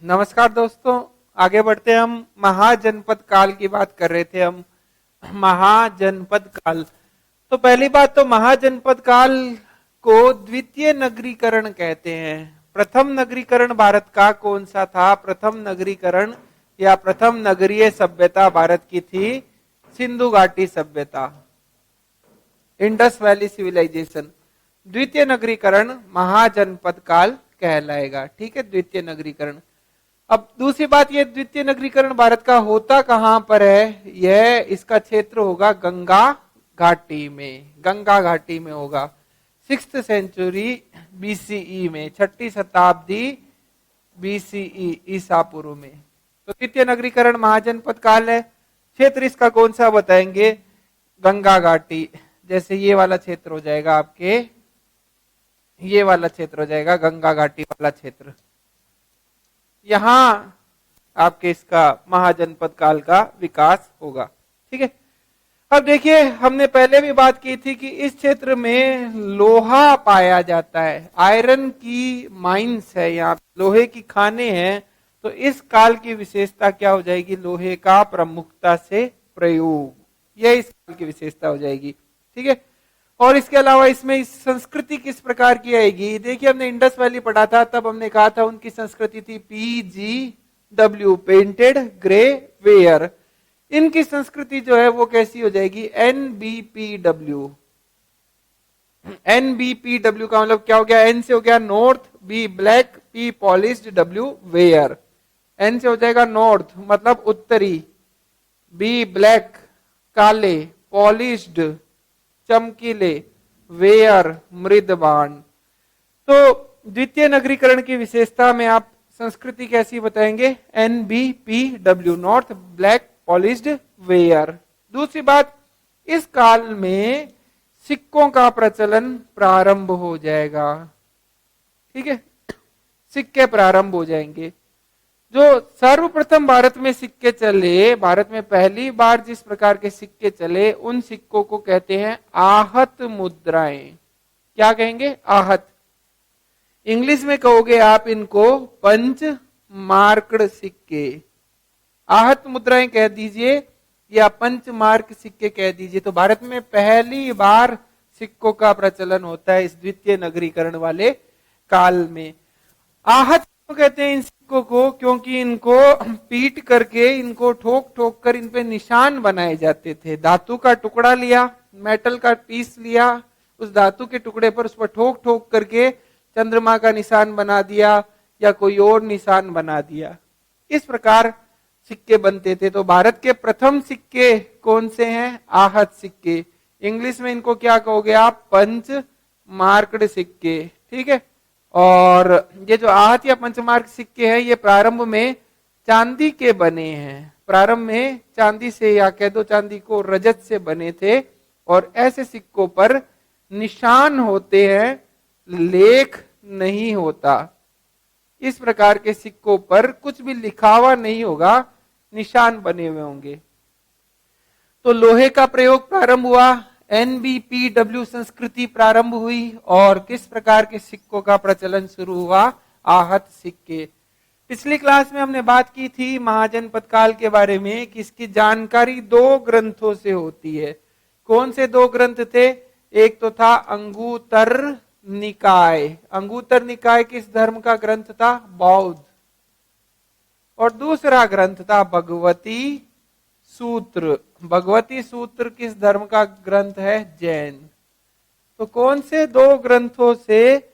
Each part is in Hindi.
नमस्कार दोस्तों। आगे बढ़ते हैं। हम महाजनपद काल की बात कर रहे थे। हम महाजनपद काल, तो पहली बात तो महाजनपद काल को द्वितीय नगरीकरण कहते हैं। प्रथम नगरीकरण भारत का कौन सा था? प्रथम नगरीकरण या प्रथम नगरीय सभ्यता भारत की थी सिंधु घाटी सभ्यता, इंडस वैली सिविलाइजेशन। द्वितीय नगरीकरण महाजनपद काल कहलाएगा। ठीक है, द्वितीय नगरीकरण। अब दूसरी बात, ये द्वितीय नगरीकरण भारत का होता कहां पर है? यह इसका क्षेत्र होगा गंगा घाटी में। गंगा घाटी में होगा। 6th सेंचुरी बीसीई में, 6ठी शताब्दी बीसीई, ईसा पूर्व में। तो द्वितीय नगरीकरण महाजनपद काल है। क्षेत्र इसका कौन सा बताएंगे? गंगा घाटी। जैसे ये वाला क्षेत्र हो जाएगा आपके, ये वाला क्षेत्र हो जाएगा गंगा घाटी वाला क्षेत्र। यहां आपके इसका महाजनपद काल का विकास होगा। ठीक है। अब देखिए, हमने पहले भी बात की थी कि इस क्षेत्र में लोहा पाया जाता है। आयरन की माइंस है, यहाँ लोहे की खाने हैं। तो इस काल की विशेषता क्या हो जाएगी? लोहे का प्रमुखता से प्रयोग, यह इस काल की विशेषता हो जाएगी। ठीक है। और इसके अलावा इसमें संस्कृति किस प्रकार की आएगी? देखिए, हमने इंडस वैली पढ़ा था, तब हमने कहा था उनकी संस्कृति थी PGW, पेंटेड ग्रे वेयर। इनकी संस्कृति जो है वो कैसी हो जाएगी? NBPW। NBPW का मतलब क्या हो गया? N से हो गया north, B black, P polished, W ware. N से हो जाएगा नॉर्थ मतलब उत्तरी, B ब्लैक काले, पॉलिश्ड चमकीले, वेयर मृदबान। तो द्वितीय नगरीकरण की विशेषता में आप संस्कृति कैसी बताएंगे? NBPW, north black polished where. दूसरी बात, इस काल में सिक्कों का प्रचलन प्रारंभ हो जाएगा। ठीक है, सिक्के प्रारंभ हो जाएंगे। जो सर्वप्रथम भारत में सिक्के चले, भारत में पहली बार जिस प्रकार के सिक्के चले, उन सिक्कों को कहते हैं आहत मुद्राएं। क्या कहेंगे? आहत। इंग्लिश में कहोगे आप इनको पंच मार्क्ड सिक्के। आहत मुद्राएं कह दीजिए या पंच मार्क सिक्के कह दीजिए। तो भारत में पहली बार सिक्कों का प्रचलन होता है इस द्वितीय नगरीकरण वाले काल में। आहत कहते हैं इन सिक्कों को, क्योंकि इनको पीट करके, इनको ठोक ठोक कर इन पे निशान बनाए जाते थे। धातु का टुकड़ा लिया, मेटल का पीस लिया, उस धातु के टुकड़े पर उस पर ठोक ठोक करके चंद्रमा का निशान बना दिया या कोई और निशान बना दिया। इस प्रकार सिक्के बनते थे। तो भारत के प्रथम सिक्के कौन से हैं? आहत सिक्के। इंग्लिश में इनको क्या कहोगे आप? पंच मार्क्ड सिक्के। ठीक है। और ये जो आहत या पंचमार्क सिक्के हैं, ये प्रारंभ में चांदी के बने हैं। प्रारंभ में चांदी से, या कह दो चांदी को रजत से बने थे। और ऐसे सिक्कों पर निशान होते हैं, लेख नहीं होता। इस प्रकार के सिक्कों पर कुछ भी लिखा हुआ नहीं होगा, निशान बने हुए होंगे। तो लोहे का प्रयोग प्रारंभ हुआ, NBPW संस्कृति प्रारंभ हुई, और किस प्रकार के सिक्कों का प्रचलन शुरू हुआ? आहत सिक्के। पिछली क्लास में हमने बात की थी महाजनपद काल के बारे में कि इसकी जानकारी 2 ग्रंथों से होती है। कौन से 2 ग्रंथ थे? एक तो था अंगुत्तर निकाय। अंगुत्तर निकाय किस धर्म का ग्रंथ था? बौद्ध। और दूसरा ग्रंथ था भगवती सूत्र। भगवती सूत्र किस धर्म का ग्रंथ है? जैन। तो कौन से 2 ग्रंथों से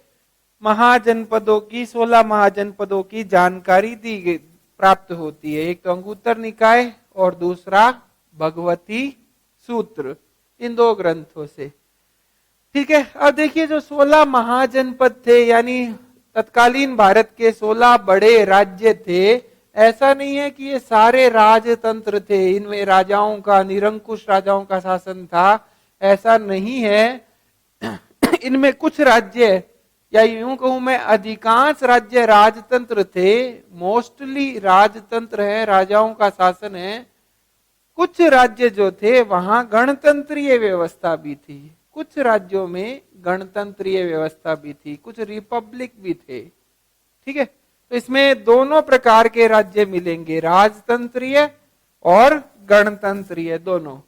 महाजनपदों की, 16 महाजनपदों की जानकारी दी गई, प्राप्त होती है? एक तो अंगुत्तर निकाय और दूसरा भगवती सूत्र। इन 2 ग्रंथों से। ठीक है। अब देखिए, जो 16 महाजनपद थे, यानी तत्कालीन भारत के 16 बड़े राज्य थे, ऐसा नहीं है कि ये सारे राजतंत्र थे, इनमें राजाओं का, निरंकुश राजाओं का शासन था, ऐसा नहीं है। इनमें कुछ राज्य, या यूं कहूं मैं अधिकांश राज्य राजतंत्र थे। मोस्टली राजतंत्र है, राजाओं का शासन है। कुछ राज्य जो थे वहां गणतंत्रीय व्यवस्था भी थी। कुछ राज्यों में गणतंत्रीय व्यवस्था भी थी, कुछ रिपब्लिक भी थे। ठीक है। तो इसमें दोनों प्रकार के राज्य मिलेंगे, राजतंत्रीय और गणतंत्रीय दोनों।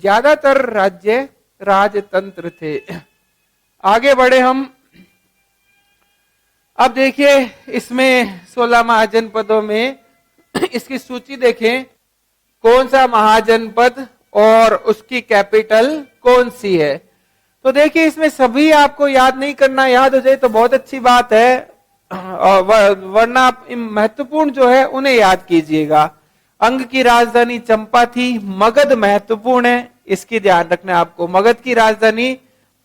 ज्यादातर राज्य राजतंत्र थे। आगे बढ़े हम। अब देखिए इसमें 16 महाजनपदों में इसकी सूची देखें, कौन सा महाजनपद और उसकी कैपिटल कौन सी है। तो देखिए इसमें सभी आपको याद नहीं करना, याद हो जाए तो बहुत अच्छी बात है, वरना आप महत्वपूर्ण जो है उन्हें याद कीजिएगा। अंग की राजधानी चंपा थी। मगध महत्वपूर्ण है, इसकी ध्यान रखना है आपको। मगध की राजधानी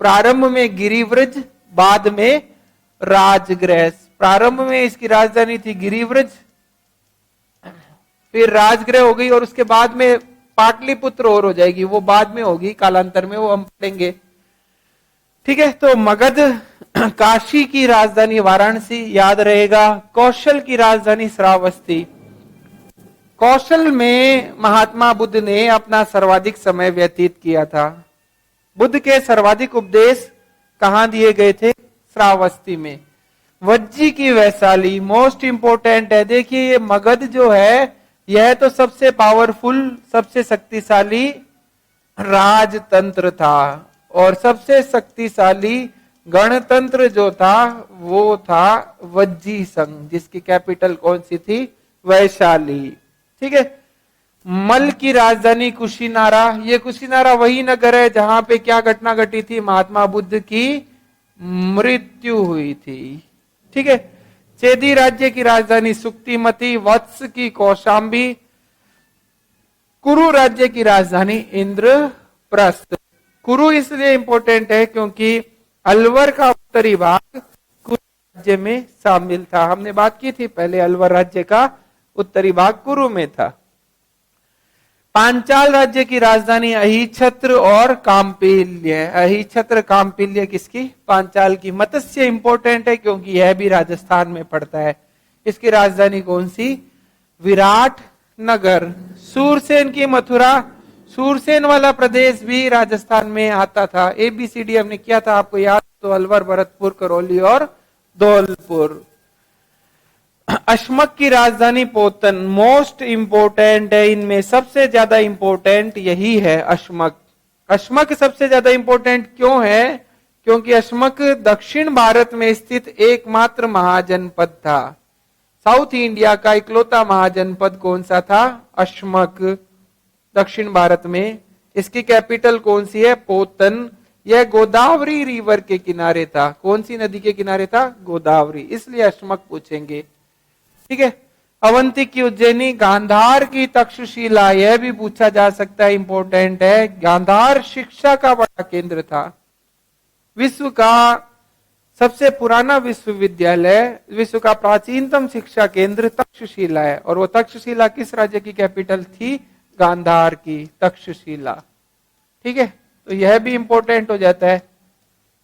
प्रारंभ में गिरिव्रज, बाद में राजगृह। प्रारंभ में इसकी राजधानी थी गिरिव्रज, फिर राजगृह हो गई और उसके बाद में पाटलिपुत्र और हो जाएगी, वो बाद में होगी, कालांतर में वो हम पढ़ेंगे। ठीक है, तो मगध। काशी की राजधानी वाराणसी, याद रहेगा। कौशल की राजधानी श्रावस्ती। कौशल में महात्मा बुद्ध ने अपना सर्वाधिक समय व्यतीत किया था। बुद्ध के सर्वाधिक उपदेश कहां दिए गए थे? श्रावस्ती में। वज्जी की वैशाली मोस्ट इंपोर्टेंट है। देखिए ये मगध जो है यह तो सबसे पावरफुल, सबसे शक्तिशाली राजतंत्र था, और सबसे शक्तिशाली गणतंत्र जो था वो था वज्जी संघ, जिसकी कैपिटल कौन सी थी? वैशाली। ठीक है। मल की राजधानी कुशीनारा। ये कुशीनारा वही नगर है जहां पे क्या घटना घटी थी? महात्मा बुद्ध की मृत्यु हुई थी। ठीक है। चेदी राज्य की राजधानी सुक्तिमती। वत्स की कौशांबी। कुरु राज्य की राजधानी इंद्रप्रस्थ। कुरु इसलिए इंपॉर्टेंट है क्योंकि अलवर का उत्तरी भाग कुरु राज्य में शामिल था। हमने बात की थी पहले, अलवर राज्य का उत्तरी भाग कुरु में था। पांचाल राज्य की राजधानी अहिछत्र और काम्पिल्य। अहिछत्र काम्पिल्य किसकी? पांचाल की। मत्स्य इंपॉर्टेंट है क्योंकि यह भी राजस्थान में पड़ता है। इसकी राजधानी कौन सी? विराट नगर। सूरसेन की मथुरा। सूरसेन वाला प्रदेश भी राजस्थान में आता था। ABCD हमने किया था, आपको याद तो अलवर, भरतपुर, करौली और धौलपुर। अशमक की राजधानी पोतन। मोस्ट इंपोर्टेंट है, इनमें सबसे ज्यादा इंपोर्टेंट यही है अशमक। अशमक सबसे ज्यादा इंपोर्टेंट क्यों है? क्योंकि अशमक दक्षिण भारत में स्थित एकमात्र महाजनपद था। साउथ इंडिया का इकलौता महाजनपद कौन सा था? अशमक, दक्षिण भारत में। इसकी कैपिटल कौन सी है? पोतन। यह गोदावरी रिवर के किनारे था। कौन सी नदी के किनारे था? गोदावरी, इसलिए अशमक पूछेंगे। ठीक है। अवंती की उज्जैनी। गांधार की तक्षशिला, यह भी पूछा जा सकता है, इंपॉर्टेंट है। गांधार शिक्षा का बड़ा केंद्र था। विश्व का सबसे पुराना विश्वविद्यालय, विश्व का प्राचीनतम शिक्षा केंद्र तक्षशिला है, और वो तक्षशिला किस राज्य की कैपिटल थी? गांधार की तक्षशिला। ठीक है, तो यह भी इंपॉर्टेंट हो जाता है,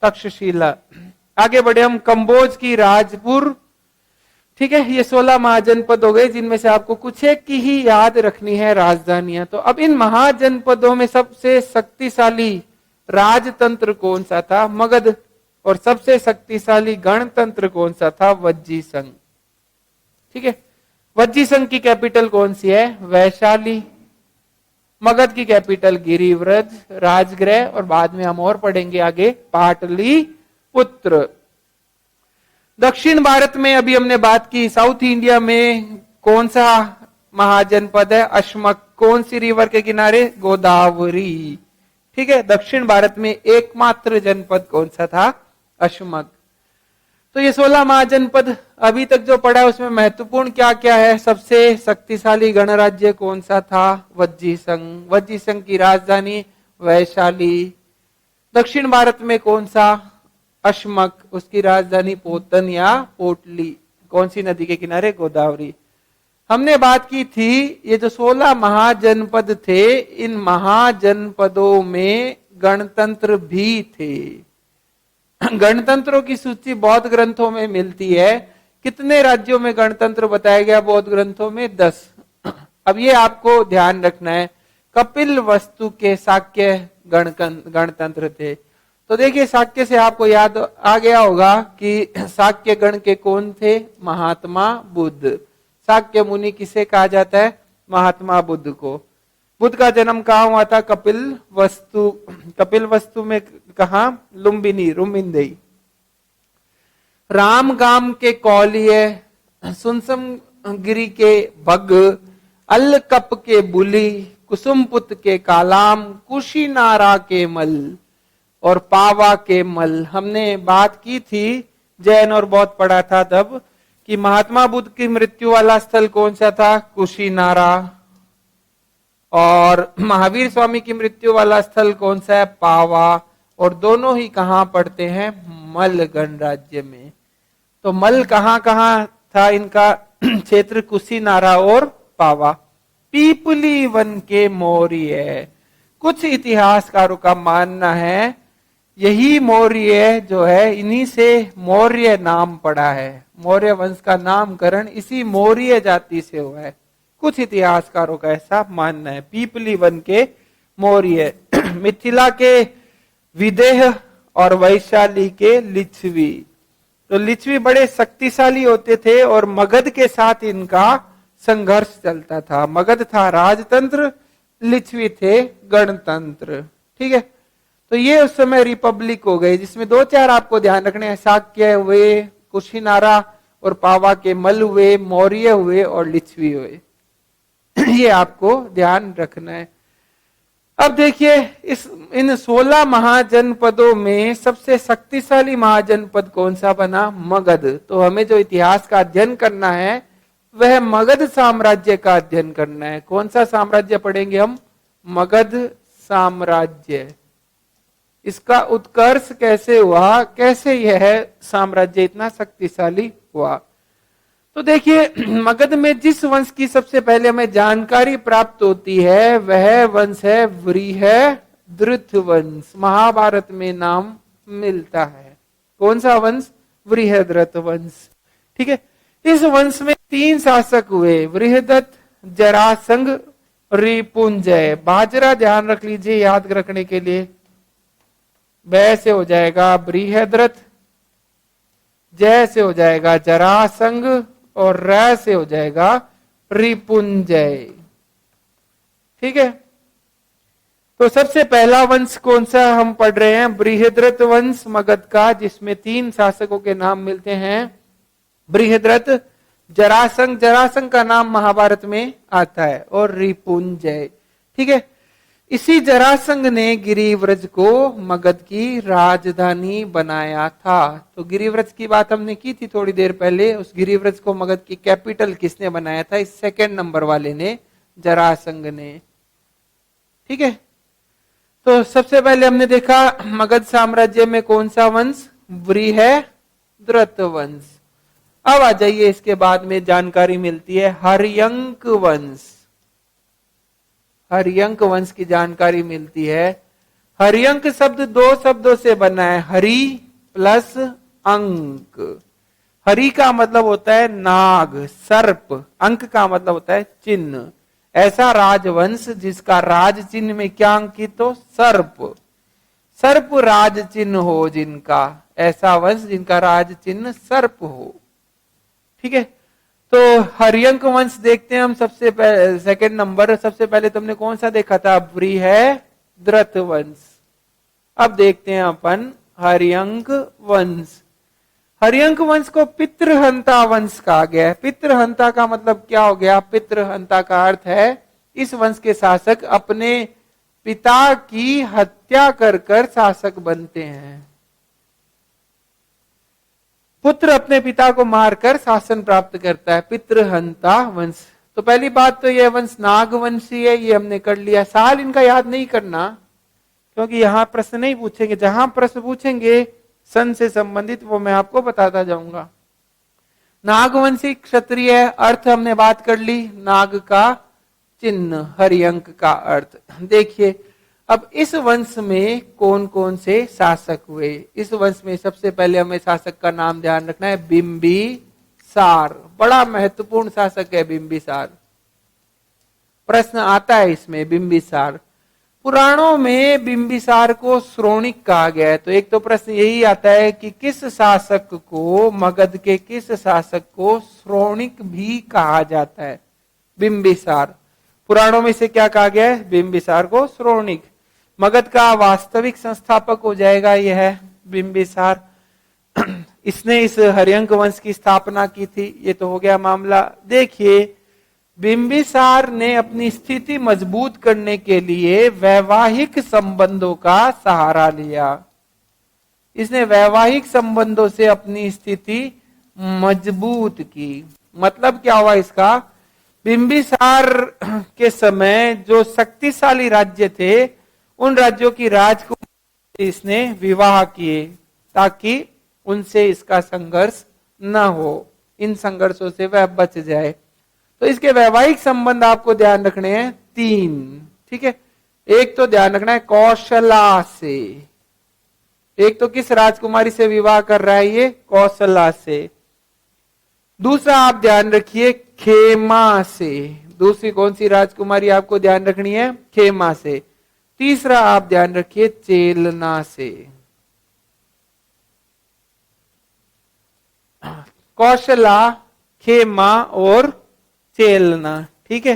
तक्षशिला। आगे बढ़े हम। कंबोज की राजपुर। ठीक है, ये 16 महाजनपद हो गए, जिनमें से आपको कुछ एक की ही याद रखनी है राजधानियां। तो अब इन महाजनपदों में सबसे शक्तिशाली राजतंत्र कौन सा था? मगध। और सबसे शक्तिशाली गणतंत्र कौन सा था? वज्जी संघ। ठीक है। वज्जी संघ की कैपिटल कौन सी है? वैशाली। मगध की कैपिटल गिरिव्रज, राजगृह, और बाद में हम और पढ़ेंगे आगे पाटलिपुत्र। दक्षिण भारत में अभी हमने बात की, साउथ इंडिया में कौन सा महाजनपद है? अशमक। कौन सी रिवर के किनारे? गोदावरी। ठीक है। दक्षिण भारत में एकमात्र जनपद कौन सा था? अशमक। तो ये 16 महाजनपद अभी तक जो पढ़ा है उसमें महत्वपूर्ण क्या क्या है? सबसे शक्तिशाली गणराज्य कौन सा था? वज्जी संघ। वज्जी संघ की राजधानी वैशाली। दक्षिण भारत में कौन सा? अशमक। उसकी राजधानी पोतन या पोटली। कौन सी नदी के किनारे? गोदावरी। हमने बात की थी ये जो 16 महाजनपद थे, इन महाजनपदों में गणतंत्र भी थे। गणतंत्रों की सूची बौद्ध ग्रंथों में मिलती है। कितने राज्यों में गणतंत्र बताया गया बौद्ध ग्रंथों में? 10। अब ये आपको ध्यान रखना है, कपिल वस्तु के शाक्य गणतंत्र थे। तो देखिए शाक्य से आपको याद आ गया होगा कि शाक्य गण के कौन थे? महात्मा बुद्ध। शाक्य मुनि किसे कहा जाता है? महात्मा बुद्ध को। बुद्ध का जन्म कहाँ हुआ था? कपिल वस्तु में कहा? लुम्बिनी, रुमिंदेई। राम गाम के कौलिय, सुनसम गिरी के भग, अलकप के बुली, कुसुमपुत के कालाम, कुशीनारा के मल और पावा के मल। हमने बात की थी, जैन और बौद्ध पढ़ा था तब, कि महात्मा बुद्ध की मृत्यु वाला स्थल कौन सा था? कुशीनारा। और महावीर स्वामी की मृत्यु वाला स्थल कौन सा है? पावा। और दोनों ही कहां पड़ते हैं? मल गणराज्य में। तो मल कहां कहां था इनका क्षेत्र? कुशीनारा और पावा। पीपली वन के मौर्य, कुछ इतिहासकारों का मानना है यही मौर्य जो है, इन्हीं से मौर्य नाम पड़ा है। मौर्य वंश का नामकरण इसी मौर्य जाति से हुआ है। कुछ इतिहासकारों का ऐसा मानना है। पीपली वन के मौर्य, मिथिला के विदेह और वैशाली के लिच्छवी। तो लिच्छवी बड़े शक्तिशाली होते थे और मगध के साथ इनका संघर्ष चलता था। मगध था राजतंत्र, लिच्छवी थे गणतंत्र। ठीक है, तो ये उस समय रिपब्लिक हो गई, जिसमें दो चार आपको ध्यान रखने हैं। शाक्य हुए, कुशीनारा और पावा के मल हुए, मौर्य हुए और लिच्छवी हुए। ये आपको ध्यान रखना है। अब देखिए इन 16 महाजनपदों में सबसे शक्तिशाली महाजनपद कौन सा बना? मगध। तो हमें जो इतिहास का अध्ययन करना है वह मगध साम्राज्य का अध्ययन करना है। कौन सा साम्राज्य पढ़ेंगे हम? मगध साम्राज्य। इसका उत्कर्ष कैसे हुआ, कैसे यह साम्राज्य इतना शक्तिशाली हुआ? तो देखिए मगध में जिस वंश की सबसे पहले हमें जानकारी प्राप्त होती है वह वंश है बृहद्रथ वंश। महाभारत में नाम मिलता है। कौन सा वंश? बृहद्रथ वंश। ठीक है, इस वंश में 3 शासक हुए, बृहदत्त, जरासंघ, रिपुंजय। बाजरा ध्यान रख लीजिए याद रखने के लिए। बै से हो जाएगा बृहद्रथ, जय से हो जाएगा जरासंघ और रै से हो जाएगा रिपुंजय। ठीक है, तो सबसे पहला वंश कौन सा हम पढ़ रहे हैं? बृहद्रथ वंश मगध का, जिसमें 3 शासकों के नाम मिलते हैं। बृहद्रथ, जरासंघ, जरासंघ का नाम महाभारत में आता है, और रिपुंजय। ठीक है, इसी जरासंघ ने गिरिव्रज को मगध की राजधानी बनाया था। तो गिरिव्रज की बात हमने की थी थोड़ी देर पहले। उस गिरिव्रज को मगध की कैपिटल किसने बनाया था? इस सेकंड नंबर वाले ने, जरासंघ ने। ठीक है, तो सबसे पहले हमने देखा मगध साम्राज्य में कौन सा वंश? बृहद्रथ वंश। अब आ जाइए, इसके बाद में जानकारी मिलती है हर्यंक वंश। हर्यंक वंश की जानकारी मिलती है। हर्यंक शब्द 2 शब्दों से बना है, हरि प्लस अंक। हरि का मतलब होता है नाग, सर्प। अंक का मतलब होता है चिन्ह। ऐसा राजवंश जिसका राज चिन्ह में क्या अंकित हो? सर्प। सर्प राज चिन्ह हो जिनका, ऐसा वंश जिनका राज चिन्ह सर्प हो। ठीक है, तो हर्यंक वंश देखते हैं हम। सबसे पहले सेकंड नंबर, सबसे पहले तुमने कौन सा देखा था? बृहद्रथ वंश। अब देखते हैं अपन हर्यंक वंश। हर्यंक वंश को पितृहंता वंश कहा गया है। पितृहंता का मतलब क्या हो गया? पितृहंता का अर्थ है इस वंश के शासक अपने पिता की हत्या कर कर शासक बनते हैं। पुत्र अपने पिता को मारकर शासन प्राप्त करता है, पितृहंता वंश। तो पहली बात तो यह वंश नागवंशी है, ये हमने कर लिया। साल इनका याद नहीं करना, क्योंकि यहां प्रश्न नहीं पूछेंगे। जहां प्रश्न पूछेंगे सन से संबंधित, वो मैं आपको बताता जाऊंगा। नागवंशी क्षत्रिय, अर्थ हमने बात कर ली, नाग का चिन्ह, हर्यंक का अर्थ। देखिए अब इस वंश में कौन कौन से शासक हुए? इस वंश में सबसे पहले हमें शासक का नाम ध्यान रखना है, बिंबिसार। बड़ा महत्वपूर्ण शासक है बिंबिसार, प्रश्न आता है इसमें। बिंबिसार पुराणों में बिंबिसार को श्रोणिक कहा गया है। तो एक तो प्रश्न यही आता है कि किस शासक को, मगध के किस शासक को श्रोणिक भी कहा जाता है? बिंबिसार। पुराणों में से क्या कहा गया है? बिंबिसार को श्रोणिक। मगध का वास्तविक संस्थापक हो जाएगा यह बिंबिसार। इसने इस हर्यंक वंश की स्थापना की थी। ये तो हो गया मामला। देखिए, बिंबिसार ने अपनी स्थिति मजबूत करने के लिए वैवाहिक संबंधों का सहारा लिया। इसने वैवाहिक संबंधों से अपनी स्थिति मजबूत की। मतलब क्या हुआ इसका? बिंबिसार के समय जो शक्तिशाली राज्य थे, उन राज्यों की राजकुमारी से इसने विवाह किए ताकि उनसे इसका संघर्ष न हो, इन संघर्षों से वह बच जाए। तो इसके वैवाहिक संबंध आपको ध्यान रखने हैं 3। ठीक है, एक तो ध्यान रखना है कौशला से। एक तो किस राजकुमारी से विवाह कर रहा है ये? कौशला से। दूसरा आप ध्यान रखिए खेमा से। दूसरी कौन सी राजकुमारी आपको ध्यान रखनी है? खेमा से। तीसरा आप ध्यान रखिए चेलना से। कौशला, खेमा और चेलना। ठीक है,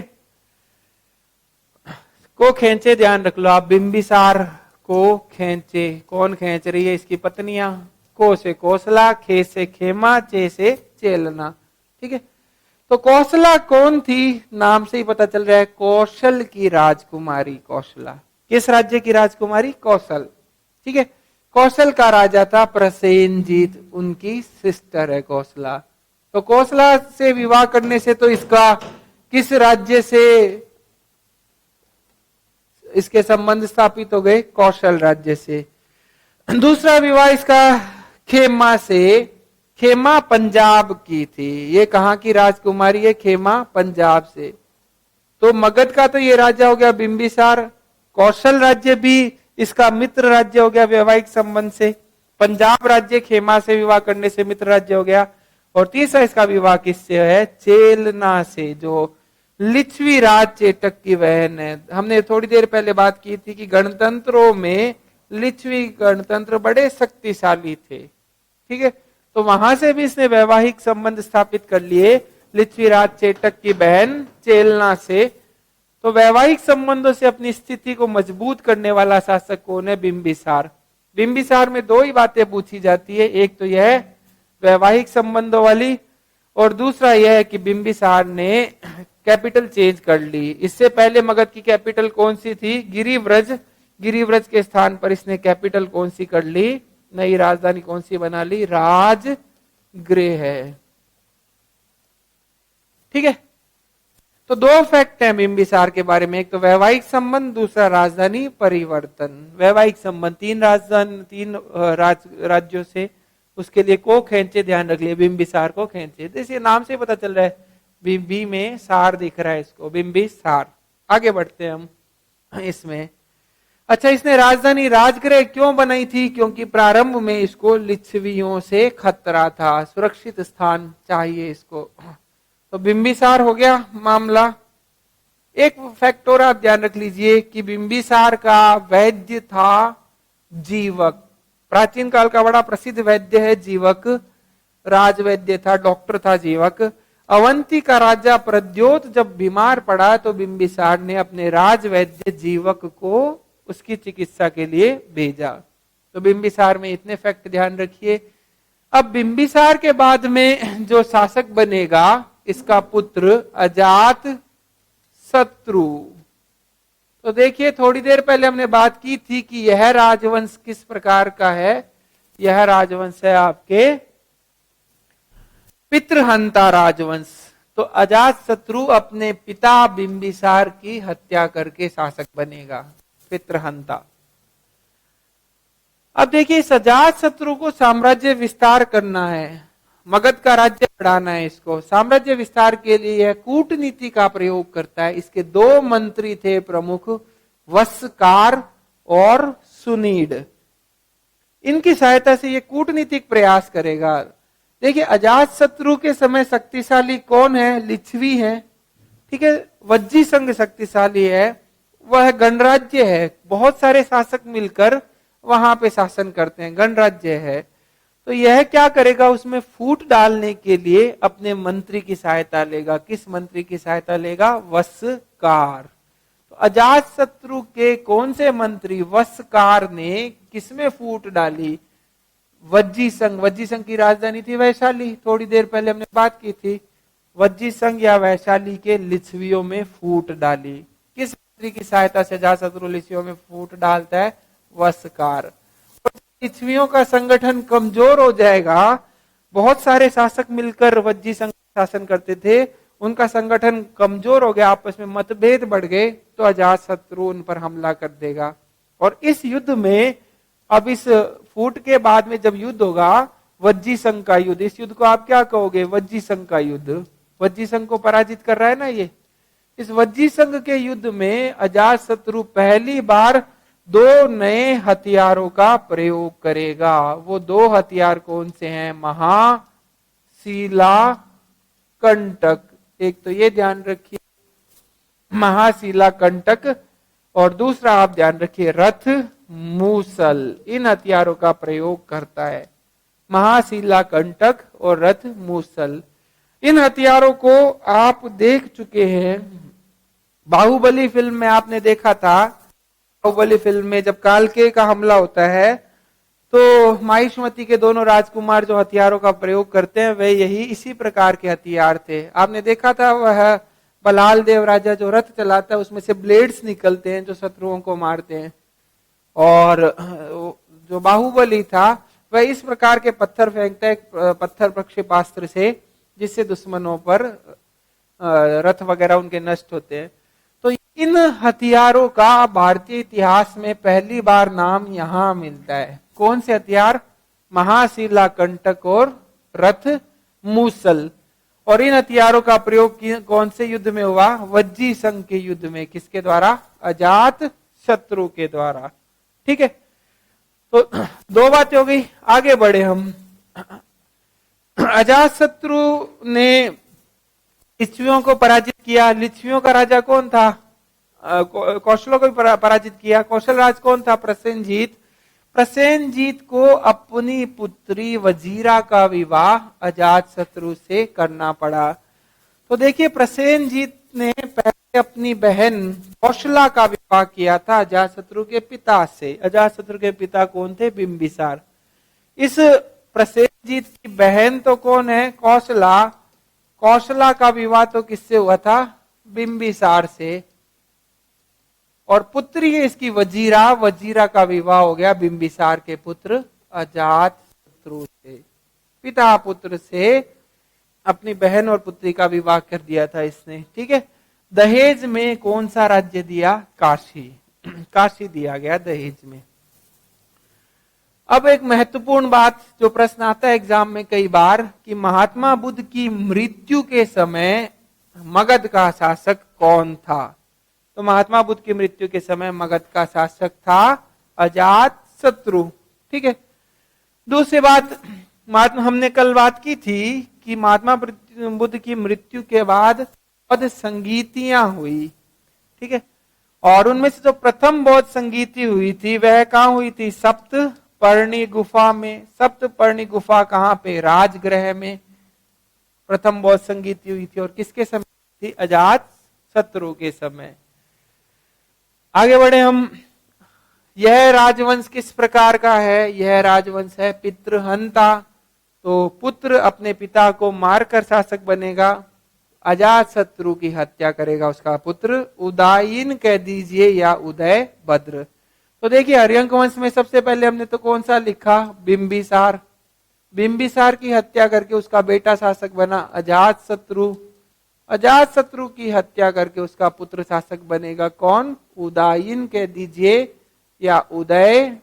को खींचे, ध्यान रख लो आप। बिंबिसार को खींचे। कौन खींच रही है? इसकी पत्नियां। को से कौशला, खे से खेमा, चे से चेलना। ठीक है, तो कौशला कौन थी? नाम से ही पता चल रहा है, कौशल की राजकुमारी। कौशला किस राज्य की राजकुमारी? कौशल। ठीक है, कौशल का राजा था प्रसेनजीत, उनकी सिस्टर है कौशला। तो कौशला से विवाह करने से तो इसका किस राज्य से इसके संबंध स्थापित हो गए? कौशल राज्य से। दूसरा विवाह इसका खेमा से। खेमा पंजाब की थी। ये कहां की राजकुमारी है? खेमा पंजाब से। तो मगध का तो ये राजा हो गया बिंबिसार। कौशल राज्य भी इसका मित्र राज्य हो गया वैवाहिक संबंध से। पंजाब राज्य खेमा से विवाह करने से मित्र राज्य हो गया। और तीसरा इसका विवाह किससे है? चेलना से, जो लिच्छवी राज चेटक की बहन है। हमने थोड़ी देर पहले बात की थी कि गणतंत्रों में लिच्छवी गणतंत्र बड़े शक्तिशाली थे। ठीक है, तो वहां से भी इसने वैवाहिक संबंध स्थापित कर लिए लिच्छवी राज चेटक की बहन चेलना से। तो वैवाहिक संबंधों से अपनी स्थिति को मजबूत करने वाला शासक कौन है? बिंबिसार। बिंबिसार में 2 ही बातें पूछी जाती है, एक तो यह वैवाहिक संबंधों वाली, और दूसरा यह है कि बिंबिसार ने कैपिटल चेंज कर ली। इससे पहले मगध की कैपिटल कौन सी थी? गिरिव्रज। गिरिव्रज के स्थान पर इसने कैपिटल कौन सी कर ली? नई राजधानी कौन सी बना ली? राजगृह है। ठीक है, तो 2 फैक्ट हैं बिंबिसार के बारे में, एक तो वैवाहिक संबंध, दूसरा राजधानी परिवर्तन। वैवाहिक संबंध 3 राज्यों से, उसके लिए को खींचे, ध्यान रख लिए बिंबिसार को खींचे। जैसे नाम से पता चल रहा है, बिंबी में सार दिख रहा है इसको, बिंबिसार। आगे बढ़ते हैं हम इसमें। अच्छा, इसने राजधानी राजगृह क्यों बनाई थी? क्योंकि प्रारंभ में इसको लिच्छवियों से खतरा था, सुरक्षित स्थान चाहिए इसको। तो बिंबिसार हो गया मामला। एक फैक्ट और आप ध्यान रख लीजिए कि बिंबिसार का वैद्य था जीवक। प्राचीन काल का बड़ा प्रसिद्ध वैद्य है जीवक, राजवैद्य था, डॉक्टर था जीवक। अवंती का राजा प्रद्योत जब बीमार पड़ा तो बिंबिसार ने अपने राजवैद्य जीवक को उसकी चिकित्सा के लिए भेजा। तो बिंबिसार में इतने फैक्ट ध्यान रखिए। अब बिंबिसार के बाद में जो शासक बनेगा, इसका पुत्र अजात शत्रु। तो देखिए, थोड़ी देर पहले हमने बात की थी कि यह राजवंश किस प्रकार का है? यह राजवंश है आपके पितृहंता राजवंश। तो अजात शत्रु अपने पिता बिंबिसार की हत्या करके शासक बनेगा, पितृहंता। अब देखिए, इस अजात शत्रु को साम्राज्य विस्तार करना है, मगध का राज्य बढ़ाना है इसको। साम्राज्य विस्तार के लिए यह कूटनीति का प्रयोग करता है। इसके 2 मंत्री थे प्रमुख, वस्कार और सुनीड। इनकी सहायता से यह कूटनीतिक प्रयास करेगा। देखिए, अजात शत्रु के समय शक्तिशाली कौन है? लिच्छवी है। ठीक है, वज्जी संघ शक्तिशाली है। वह गणराज्य है, बहुत सारे शासक मिलकर वहां पे शासन करते हैं, गणराज्य है। तो यह क्या करेगा, उसमें फूट डालने के लिए अपने मंत्री की सहायता लेगा। किस मंत्री की सहायता लेगा? वस्कार। तो अजात शत्रु के कौन से मंत्री वस्कार ने किसमें फूट डाली? वज्जी संघ। वज्जी संघ की राजधानी थी वैशाली, थोड़ी देर पहले हमने बात की थी। वज्जी संघ या वैशाली के लिच्छवियों में फूट डाली। किस मंत्री की सहायता से अजातशत्रु लिच्छवियों में फूट डालता है? वस्कार। लिच्छवियों का संगठन कमजोर हो जाएगा, बहुत सारे शासक मिलकर वज्जी संघ शासन करते थे, उनका संगठन कमजोर हो गया, आपस में मतभेद बढ़ गए, तो अजातशत्रु उन पर हमला कर देगा। और इस युद्ध में, अब इस फूट के बाद में जब युद्ध होगा, वज्जी संघ का युद्ध, इस युद्ध को आप क्या कहोगे? वज्जी संघ का युद्ध। वज्जी संघ को पराजित कर रहा है ना ये। इस वज्जी संघ के युद्ध में अजातशत्रु पहली बार 2 नए हथियारों का प्रयोग करेगा। वो 2 हथियार कौन से हैं? महाशिला कंटक। एक तो ये ध्यान रखिए, महाशिला कंटक, और दूसरा आप ध्यान रखिए रथ मूसल। इन हथियारों का प्रयोग करता है, महाशिला कंटक और रथ मूसल। इन हथियारों को आप देख चुके हैं, बाहुबली फिल्म में आपने देखा था। बाहुबली फिल्म में जब कालके का हमला होता है, तो माहिष्मती के दोनों राजकुमार जो हथियारों का प्रयोग करते हैं, वे यही इसी प्रकार के हथियार थे। आपने देखा था वह बलाल देव राजा जो रथ चलाता है, उसमें से ब्लेड्स निकलते हैं जो शत्रुओं को मारते हैं। और जो बाहुबली था, वह इस प्रकार के पत्थर फेंकता है, पत्थर प्रक्षेपास्त्र से, जिससे दुश्मनों पर रथ वगैरह उनके नष्ट होते हैं। तो इन हथियारों का भारतीय इतिहास में पहली बार नाम यहां मिलता है। कौन से हथियार? महाशिला कंटक और रथ मूसल। और इन हथियारों का प्रयोग कौन से युद्ध में हुआ? वज्जी संघ के युद्ध में। किसके द्वारा? अजात शत्रु के द्वारा। ठीक है, तो 2 बातें हो गई, आगे बढ़े हम। अजातशत्रु ने लिच्छवियों को पराजित किया। लिच्छवियों का राजा कौन था? कौशलों को भी पराजित किया। कौशल राज कौन था? प्रसेनजीत। प्रसेनजीत को अपनी पुत्री वजीरा का विवाह अजातशत्रु से करना पड़ा। तो देखिए, प्रसेनजीत ने पहले अपनी बहन कौशला का विवाह किया था अजातशत्रु के पिता से। अजातशत्रु के पिता कौन थे? बिंबिसार। इस प्रसेनजीत की बहन तो कौन है? कौशला। कौशला का विवाह तो किससे हुआ था? बिंबिसार से। और पुत्री है इसकी वजीरा। वजीरा का विवाह हो गया बिंबिसार के पुत्र अजातशत्रु से। पिता पुत्र से अपनी बहन और पुत्री का विवाह कर दिया था इसने। ठीक है, दहेज में कौन सा राज्य दिया? काशी। काशी दिया गया दहेज में। अब एक महत्वपूर्ण बात, जो प्रश्न आता है एग्जाम में कई बार, कि महात्मा बुद्ध की मृत्यु के समय मगध का शासक कौन था? तो महात्मा बुद्ध की मृत्यु के समय मगध का शासक था अजातशत्रु। ठीक है, दूसरी बात, हमने कल बात की थी कि महात्मा बुद्ध की मृत्यु के बाद बौद्ध संगीतियां हुई। ठीक है, और उनमें से जो प्रथम बौद्ध संगीति हुई थी, वह कहां हुई थी? सप्तपर्णी गुफा में। सप्तपर्णी गुफा कहां पे? राजगृह में प्रथम बौद्ध संगीति हुई थी। और किसके समय थी? अजातशत्रु के समय। आगे बढ़े हम। यह राजवंश किस प्रकार का है? यह राजवंश है पितृहंता। तो पुत्र अपने पिता को मारकर शासक बनेगा, अजातशत्रु की हत्या करेगा उसका पुत्र। उदायीन कह दीजिए या उदय भद्र। तो देखिए, हरियंक वंश में सबसे पहले हमने तो कौन सा लिखा? बिंबिसार। बिंबिसार की हत्या करके उसका बेटा शासक बना अजातशत्रु। अजातशत्रु की हत्या करके उसका पुत्र शासक बनेगा कौन? उदायीन कह दीजिए या उदय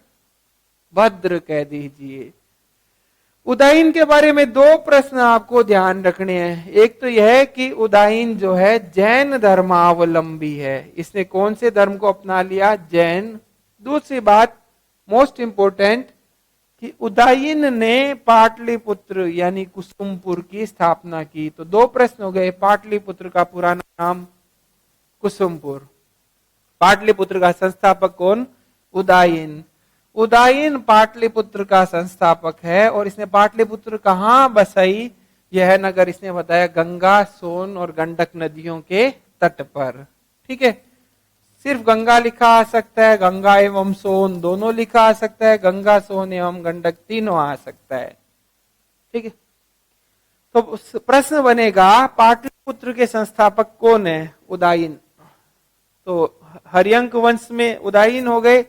भद्र कह दीजिए। उदायीन के बारे में 2 प्रश्न आपको ध्यान रखने हैं। एक तो यह है कि उदायीन जो है जैन धर्मावलंबी है। इसने कौन से धर्म को अपना लिया? जैन। दूसरी बात मोस्ट इंपोर्टेंट, कि उदायीन ने पाटलिपुत्र यानी कुसुमपुर की स्थापना की। तो 2 प्रश्न हो गए। पाटलिपुत्र का पुराना नाम कुसुमपुर, पाटलिपुत्र का संस्थापक कौन? उदायन। उदायन पाटलिपुत्र का संस्थापक है और इसने पाटलिपुत्र कहां बसाई? यह नगर इसने बताया गंगा, सोन और गंडक नदियों के तट पर। ठीक है, सिर्फ गंगा लिखा आ सकता है, गंगा एवं सोन दोनों लिखा आ सकता है, गंगा, सोन एवं गंडक तीनों आ सकता है। ठीक है, तो प्रश्न बनेगा पाटलिपुत्र के संस्थापक कौन है? उदायन। तो हर्यंक वंश में उदायन हो गए।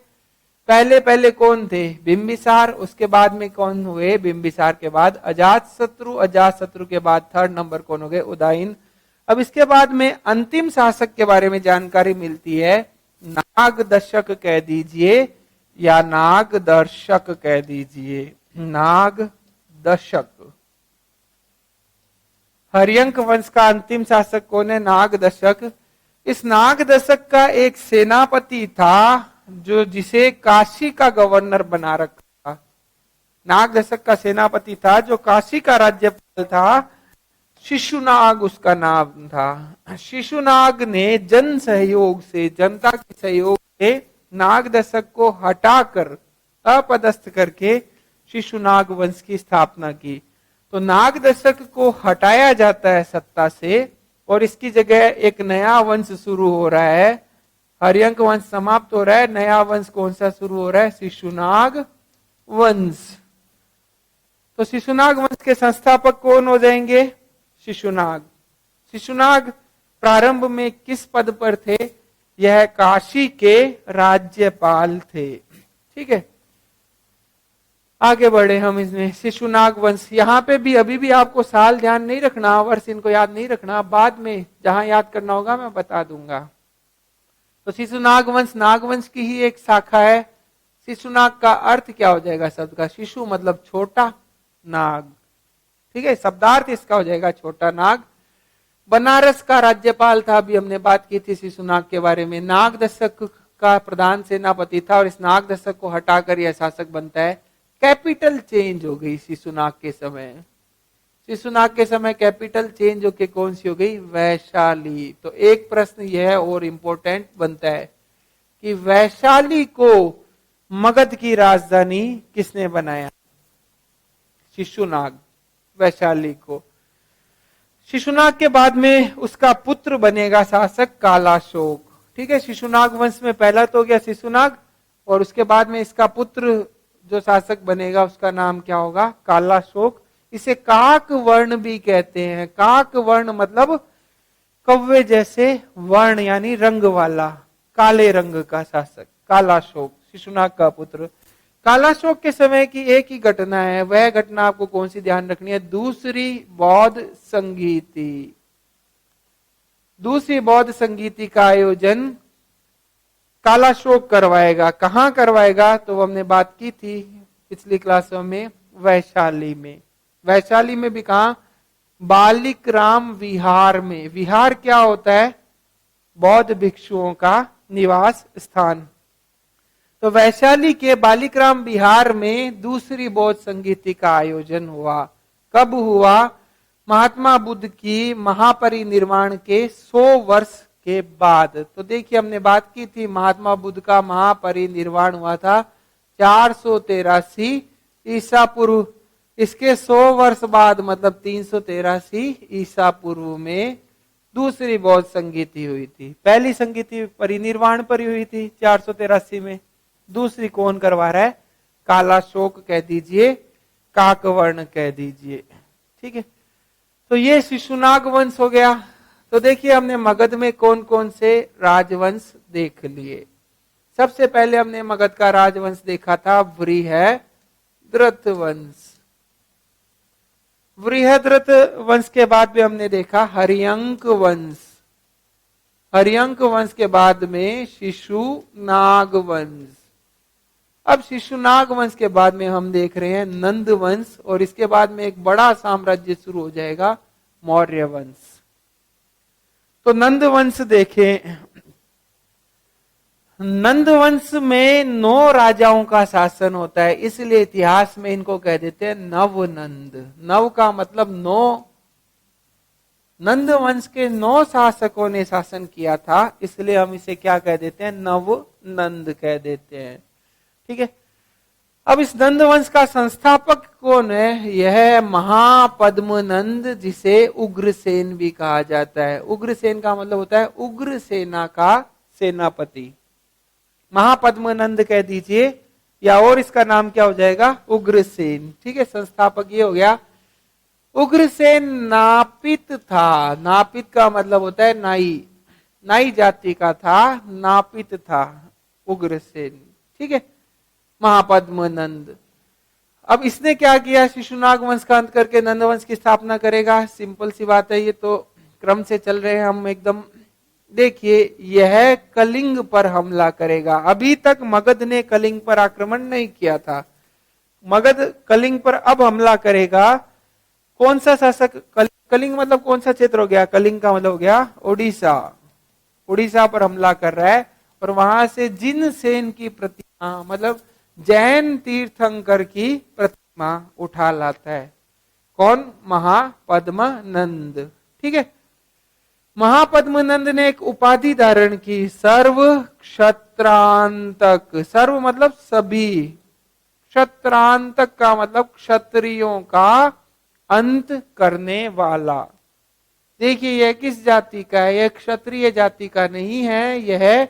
पहले पहले कौन थे? बिंबिसार। उसके बाद में कौन हुए? बिंबिसार के बाद अजातशत्रु। अजातशत्रु के बाद थर्ड नंबर कौन हो गए? उदायन। अब इसके बाद में अंतिम शासक के बारे में जानकारी मिलती है, नागदशक कह दीजिए या नागदर्शक कह दीजिए। नागदशक। हर्यंक वंश का अंतिम शासक कौन है? नागदशक। इस नागदशक का एक सेनापति था जो जिसे काशी का गवर्नर बना रखा था। नागदशक का सेनापति था जो काशी का राज्यपाल था। शिशुनाग उसका नाम था। शिशुनाग ने जन सहयोग से, जनता के सहयोग से नागदशक को हटाकर, अपदस्थ करके शिशुनाग वंश की स्थापना की। तो नागदशक को हटाया जाता है सत्ता से और इसकी जगह एक नया वंश शुरू हो रहा है। हर्यंक वंश समाप्त हो रहा है, नया वंश कौन सा शुरू हो रहा है? शिशुनाग वंश। तो शिशुनाग वंश के संस्थापक कौन हो जाएंगे? शिशुनाग। शिशुनाग प्रारंभ में किस पद पर थे? यह काशी के राज्यपाल थे। ठीक है, आगे बढ़े हम इसमें। शिशुनाग वंश, यहां पे भी अभी भी आपको साल ध्यान नहीं रखना, वर्ष इनको याद नहीं रखना, बाद में जहां याद करना होगा मैं बता दूंगा। तो शिशुनाग वंश नागवंश की ही एक शाखा है। शिशुनाग का अर्थ क्या हो जाएगा शब्द का? शिशु मतलब छोटा, नाग। ठीक है, शब्दार्थ इसका हो जाएगा छोटा नाग। बनारस का राज्यपाल था, अभी हमने बात की थी शिशुनाग के बारे में। नागदशक का प्रधान सेनापति था और इस नागदशक को हटाकर यह शासक बनता है। कैपिटल चेंज हो गई शिशुनाग के समय। शिशुनाग के समय कैपिटल चेंज होकर कौन सी हो गई? वैशाली। तो एक प्रश्न यह और इंपॉर्टेंट बनता है कि वैशाली को मगध की राजधानी किसने बनाया? शिशुनाग। वैशाली को। शिशुनाग के बाद में उसका पुत्र बनेगा शासक कालाशोक। ठीक है, शिशुनाग वंश में पहला तो हो गया शिशुनाग और उसके बाद में इसका पुत्र जो शासक बनेगा उसका नाम क्या होगा? कालाशोक। इसे काक वर्ण भी कहते हैं। काक वर्ण मतलब कव्वे जैसे वर्ण यानी रंग वाला, काले रंग का शासक कालाशोक, शिशुनाग का पुत्र। कालाशोक के समय की एक ही घटना है, वह घटना आपको कौन सी ध्यान रखनी है? दूसरी बौद्ध संगीति। दूसरी बौद्ध संगीति का आयोजन कालाशोक करवाएगा। कहां करवाएगा? तो हमने बात की थी पिछली क्लासों में, वैशाली में। वैशाली में भी कहा? बालिकराम विहार में। विहार क्या होता है? बौद्ध भिक्षुओं का निवास स्थान। तो वैशाली के बालिकराम विहार में दूसरी बौद्ध संगीति का आयोजन हुआ। कब हुआ? महात्मा बुद्ध की महापरिनिर्वाण के 100 वर्ष के बाद। तो देखिए हमने बात की थी महात्मा बुद्ध का महापरिनिर्वाण हुआ था 483 ईसा पूर्व। इसके 100 वर्ष बाद मतलब 383 ईसा पूर्व में दूसरी बौद्ध संगीति हुई थी। पहली संगीति परिनिर्वाण पर हुई थी 483 में, दूसरी कौन करवा रहा है? कालाशोक कह दीजिए, काकवर्ण कह दीजिए। ठीक है, तो ये शिशुनाग वंश हो गया। तो देखिए हमने मगध में कौन कौन से राजवंश देख लिए। सबसे पहले हमने मगध का राजवंश देखा था बृहद्रथ वंश। बृहद्रथ वंश के बाद में हमने देखा हर्यंक वंश। हर्यंक वंश के बाद में शिशुनाग वंश। अब शिशुनाग वंश के बाद में हम देख रहे हैं नंद वंश और इसके बाद में एक बड़ा साम्राज्य शुरू हो जाएगा, मौर्य वंश। तो नंद वंश देखें, नंद वंश में 9 राजाओं का शासन होता है, इसलिए इतिहास में इनको कह देते हैं नवनंद। नव का मतलब 9, नंद वंश के 9 शासकों ने शासन किया था, इसलिए हम इसे क्या कह देते हैं, नव नंद कह देते हैं। ठीक है। अब इस नंद वंश का संस्थापक कौन है? यह महापद्मनंद, जिसे उग्रसेन भी कहा जाता है। उग्रसेन का मतलब होता है उग्र सेना का सेनापति। महापद्मनंद कह दीजिए, या और इसका नाम क्या हो जाएगा, उग्रसेन। ठीक है, संस्थापक ये हो गया। उग्रसेन नापित था। नापित का मतलब होता है नाई, नाई जाति का था, नापित था उग्रसेन। ठीक है, महापद्मनंद। अब इसने क्या किया, शिशुनाग वंश का अंत करके नंद वंश की स्थापना करेगा। सिंपल सी बात है, ये तो क्रम से चल रहे हैं हम एकदम। देखिए, यह कलिंग पर हमला करेगा। अभी तक मगध ने कलिंग पर आक्रमण नहीं किया था, मगध कलिंग पर अब हमला करेगा। कौन सा शासक? कलिंग मतलब कौन सा क्षेत्र हो गया? कलिंग का मतलब हो गया उड़ीसा। उड़ीसा पर हमला कर रहा है और वहां से जिनसेन की प्रतिमा, मतलब जैन तीर्थंकर की प्रतिमा उठा लाता है। कौन? महापद्मनंद। ठीक है, महापद्मनंद ने एक उपाधि धारण की, सर्व क्षत्रांतक। सर्व मतलब सभी, क्षत्रांतक का मतलब क्षत्रियों का अंत करने वाला। देखिए, यह किस जाति का है? यह क्षत्रिय जाति का नहीं है, यह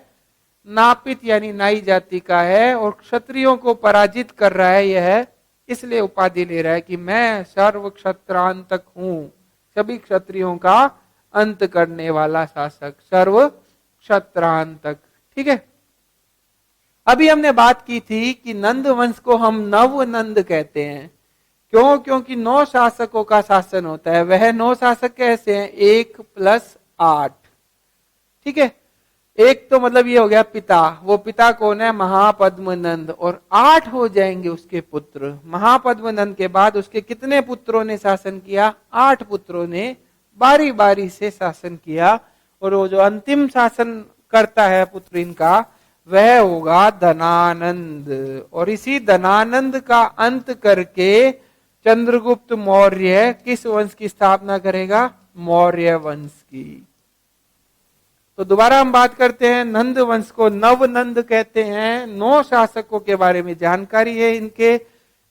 नापित यानी नाई जाति का है और क्षत्रियों को पराजित कर रहा है यह, इसलिए उपाधि ले रहा है कि मैं सर्व क्षत्रांतक हूं, सभी क्षत्रियों का अंत करने वाला शासक, सर्व क्षत्रांतक। ठीक है, अभी हमने बात की थी कि नंद वंश को हम नव नंद कहते हैं। क्यों? क्योंकि 9 शासकों का शासन होता है। वह 9 शासक कैसे हैं? 1 + 8। ठीक है, एक तो मतलब ये हो गया पिता, वो पिता कौन है? महापद्मनंद। और 8 हो जाएंगे उसके पुत्र। महापद्मनंद के बाद उसके कितने पुत्रों ने शासन किया? 8 पुत्रों ने बारी बारी से शासन किया। और वो जो अंतिम शासन करता है पुत्र इनका, वह होगा धनानंद। और इसी धनानंद का अंत करके चंद्रगुप्त मौर्य किस वंश की स्थापना करेगा? मौर्य वंश की। तो दोबारा हम बात करते हैं, नंद वंश को नव नंद कहते हैं। 9 शासकों के बारे में जानकारी है इनके।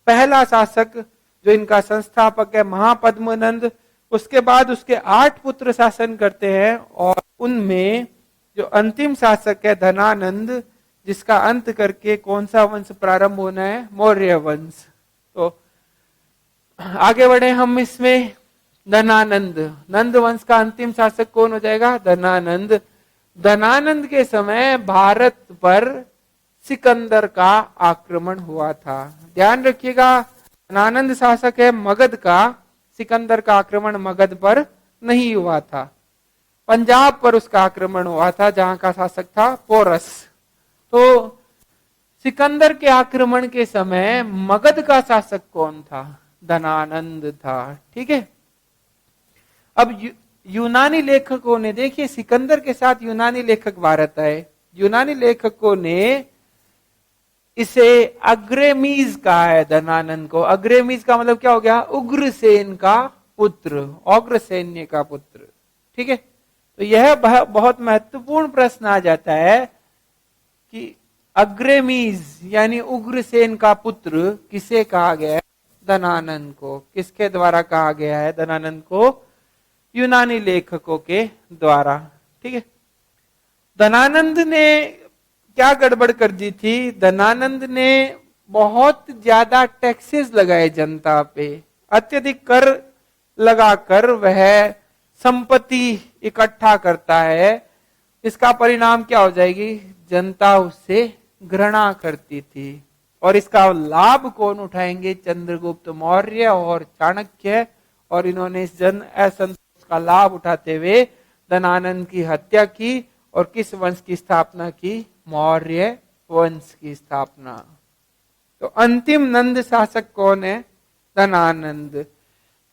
पहला शासक जो इनका संस्थापक है महापद्मनंद, उसके बाद उसके 8 पुत्र शासन करते हैं और उनमें जो अंतिम शासक है धनानंद, जिसका अंत करके कौन सा वंश प्रारंभ होना है? मौर्य वंश। तो आगे बढ़े हम इसमें। धनानंद, नंद वंश का अंतिम शासक कौन हो जाएगा? धनानंद। धनानंद के समय भारत पर सिकंदर का आक्रमण हुआ था। ध्यान रखिएगा, धनानंद शासक है मगध का, सिकंदर का आक्रमण मगध पर नहीं हुआ था, पंजाब पर उसका आक्रमण हुआ था, जहां का शासक था पोरस। तो सिकंदर के आक्रमण के समय मगध का शासक कौन था? धनानंद था। ठीक है, अब यूनानी लेखकों ने, देखिए सिकंदर के साथ यूनानी लेखक भारत आए, यूनानी लेखकों ने इसे अग्रेमीज कहा है धनानंद को। अग्रेमीज का मतलब क्या हो गया? उग्रसेन का पुत्र, अग्रसैन्य का पुत्र। ठीक है, तो यह बहुत महत्वपूर्ण प्रश्न आ जाता है कि अग्रेमीज यानी उग्रसेन का पुत्र किसे कहा गया है? धनानंद को। किसके द्वारा कहा गया है धनानंद को? यूनानी लेखकों के द्वारा। ठीक है, धनानंद ने क्या गड़बड़ कर दी थी? धनानंद ने बहुत ज्यादा टैक्सेस लगाए जनता पे, अत्यधिक कर लगाकर वह संपत्ति इकट्ठा करता है। इसका परिणाम क्या हो जाएगी? जनता उससे घृणा करती थी। और इसका लाभ कौन उठाएंगे? चंद्रगुप्त मौर्य और चाणक्य। और इन्होंने इस जन असंतोष का लाभ उठाते हुए धनानंद की हत्या की और किस वंश की स्थापना की? मौर्य वंश की स्थापना। तो अंतिम नंद शासक कौन है? धनानंद।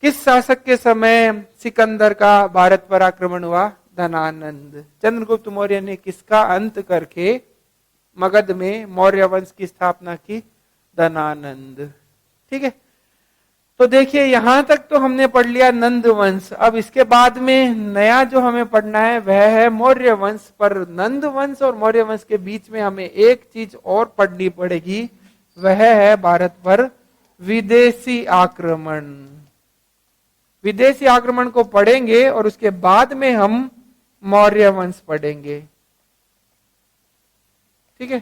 किस शासक के समय सिकंदर का भारत पर आक्रमण हुआ? धनानंद। चंद्रगुप्त मौर्य ने किसका अंत करके मगध में मौर्य वंश की स्थापना की? धनानंद। ठीक है, तो देखिए यहां तक तो हमने पढ़ लिया नंद वंश। अब इसके बाद में नया जो हमें पढ़ना है वह है मौर्य वंश। पर नंद वंश और मौर्य वंश के बीच में हमें एक चीज और पढ़नी पड़ेगी, वह है भारत पर विदेशी आक्रमण। विदेशी आक्रमण को पढ़ेंगे और उसके बाद में हम मौर्य वंश पढ़ेंगे। ठीक है।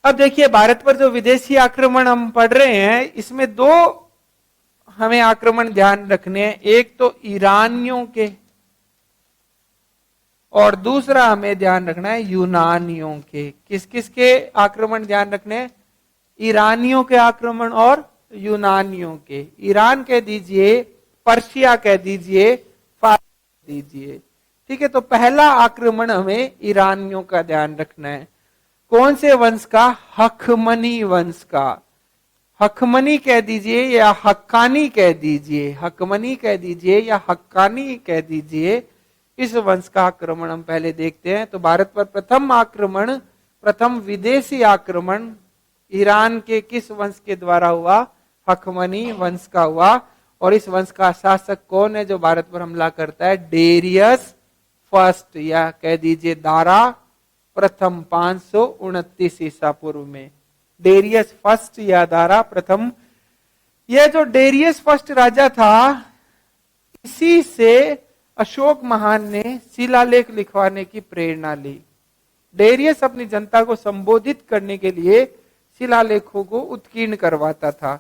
अब देखिए भारत पर जो विदेशी आक्रमण हम पढ़ रहे हैं, इसमें दो हमें आक्रमण ध्यान रखने हैं। एक तो ईरानियों के और दूसरा हमें ध्यान रखना है यूनानियों के। किस किस के आक्रमण ध्यान रखने हैं? ईरानियों के आक्रमण और यूनानियों के। ईरान कह दीजिए, पर्शिया कह दीजिए, फारस कह दीजिए। ठीक है। तो पहला आक्रमण हमें ईरानियों का ध्यान रखना है। कौन से वंश का? हखमनी वंश का। हखमनी कह दीजिए या हक्कानी कह दीजिए, हकमनी कह दीजिए या हक्कानी कह दीजिए, इस वंश का आक्रमण हम पहले देखते हैं। तो भारत पर प्रथम आक्रमण, प्रथम विदेशी आक्रमण ईरान के किस वंश के द्वारा हुआ? हखमनी वंश का हुआ। और इस वंश का शासक कौन है जो भारत पर हमला करता है? डेरियस फर्स्ट, या कह दीजिए दारा प्रथम, 529 ईसा पूर्व में। डेरियस फर्स्ट या दारा प्रथम। यह जो डेरियस फर्स्ट राजा था, इसी से अशोक महान ने शिलालेख लिखवाने की प्रेरणा ली। डेरियस अपनी जनता को संबोधित करने के लिए शिलालेखों को उत्कीर्ण करवाता था।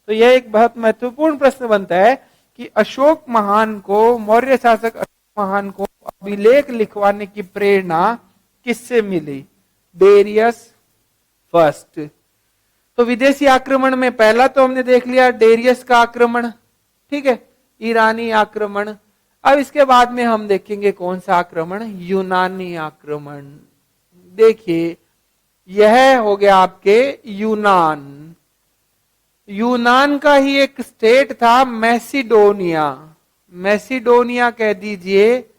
तो यह एक बहुत महत्वपूर्ण प्रश्न बनता है कि अशोक महान को, मौर्य शासक अशोक महान को अभिलेख लिखवाने की प्रेरणा किससे मिली? Darius first. तो विदेशी आक्रमण में पहला तो हमने देख लिया डेरियस का आक्रमण, ठीक है, ईरानी आक्रमण। अब इसके बाद में हम देखेंगे कौन सा आक्रमण? यूनानी आक्रमण। देखिए यह हो गया आपके यूनान। यूनान का ही एक स्टेट था मैसिडोनिया। मैसिडोनिया कह दीजिए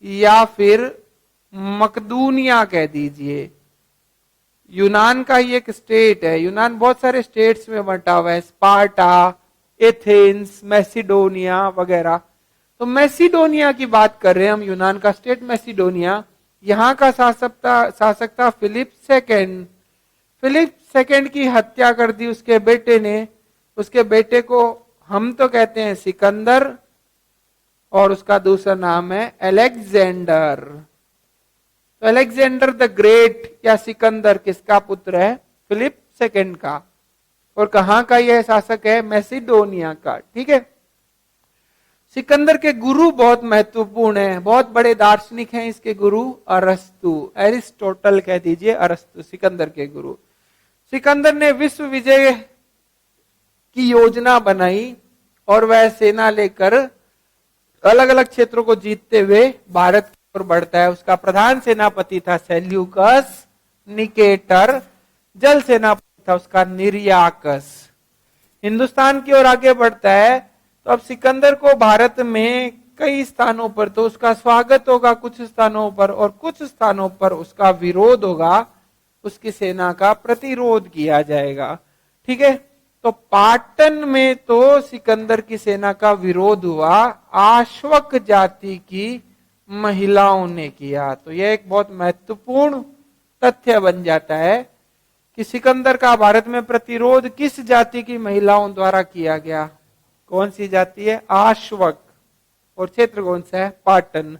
या फिर मकदूनिया कह दीजिए। यूनान का ही एक स्टेट है। यूनान बहुत सारे स्टेट्स में बंटा हुआ है, स्पार्टा, एथेंस, मैसिडोनिया वगैरह। तो मैसिडोनिया की बात कर रहे हैं हम, यूनान का स्टेट मैसिडोनिया। यहां का शासक था फिलिप सेकेंड। फिलिप सेकेंड की हत्या कर दी उसके बेटे ने। उसके बेटे को हम तो कहते हैं सिकंदर, और उसका दूसरा नाम है अलेक्जेंडर। तो अलेक्जेंडर द ग्रेट या सिकंदर किसका पुत्र है? फिलिप सेकेंड का। और कहां का यह शासक है? मैसिडोनिया का। ठीक है। सिकंदर के गुरु बहुत महत्वपूर्ण हैं, बहुत बड़े दार्शनिक हैं इसके गुरु, अरस्तु, एरिस्टोटल कह दीजिए, अरस्तु सिकंदर के गुरु। सिकंदर ने विश्व विजय की योजना बनाई और वह सेना लेकर अलग अलग क्षेत्रों को जीतते हुए भारत की ओर बढ़ता है। उसका प्रधान सेनापति था सेल्यूकस निकेटर। जल सेनापति था उसका निर्याकस। हिंदुस्तान की ओर आगे बढ़ता है। तो अब सिकंदर को भारत में कई स्थानों पर तो उसका स्वागत होगा, कुछ स्थानों पर, और कुछ स्थानों पर उसका विरोध होगा, उसकी सेना का प्रतिरोध किया जाएगा। ठीक है। तो पाटन में तो सिकंदर की सेना का विरोध हुआ, आश्वक जाति की महिलाओं ने किया। तो यह एक बहुत महत्वपूर्ण तथ्य बन जाता है कि सिकंदर का भारत में प्रतिरोध किस जाति की महिलाओं द्वारा किया गया? कौन सी जाति है? आश्वक। और क्षेत्र कौन सा है? पाटन।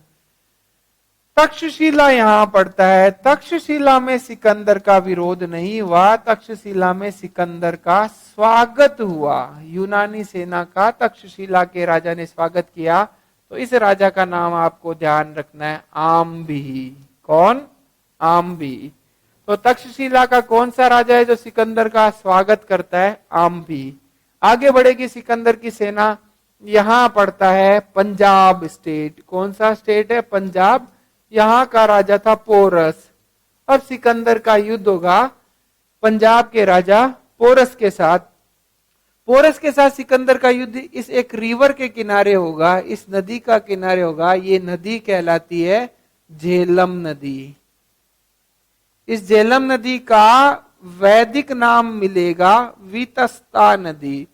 तक्षशिला यहां पड़ता है। तक्षशिला में सिकंदर का विरोध नहीं हुआ, तक्षशिला में सिकंदर का स्वागत हुआ। यूनानी सेना का तक्षशिला के राजा ने स्वागत किया। तो इस राजा का नाम आपको ध्यान रखना है, आम्बी। कौन? आम्बी। तो तक्षशिला का कौन सा राजा है जो सिकंदर का स्वागत करता है? आम्बी। आगे बढ़ेगी सिकंदर की सेना। यहां पड़ता है पंजाब स्टेट। कौन सा स्टेट है? पंजाब। यहां का राजा था पोरस। अब सिकंदर का युद्ध होगा पंजाब के राजा पोरस के साथ। पोरस के साथ सिकंदर का युद्ध इस एक रिवर के किनारे होगा, इस नदी का किनारे होगा। ये नदी कहलाती है झेलम नदी। इस झेलम नदी का वैदिक नाम मिलेगा वितस्ता नदी।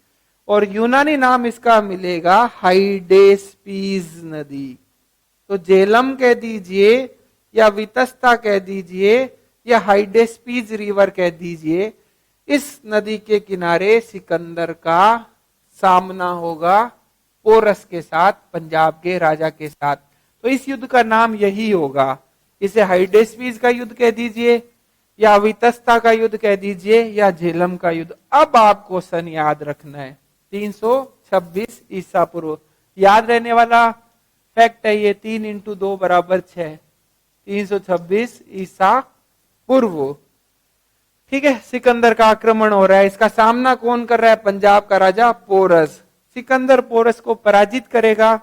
और यूनानी नाम इसका मिलेगा हाइडेस्पीज नदी। तो झेलम कह दीजिए या वितस्ता कह दीजिए या हाइडेस्पीज रिवर कह दीजिए, इस नदी के किनारे सिकंदर का सामना होगा पोरस के साथ, पंजाब के राजा के साथ। तो इस युद्ध का नाम यही होगा। इसे हाइडेस्पीज का युद्ध कह दीजिए या वितस्ता का युद्ध कह दीजिए या झेलम का युद्ध। अब आपको सन याद रखना है 326 ईसा पूर्व। याद रहने वाला फैक्ट है ये, 3 इंटू 2 बराबर 6, 326 ईसा पूर्व। ठीक है, सिकंदर का आक्रमण हो रहा है। इसका सामना कौन कर रहा है? पंजाब का राजा पोरस। सिकंदर पोरस को पराजित करेगा,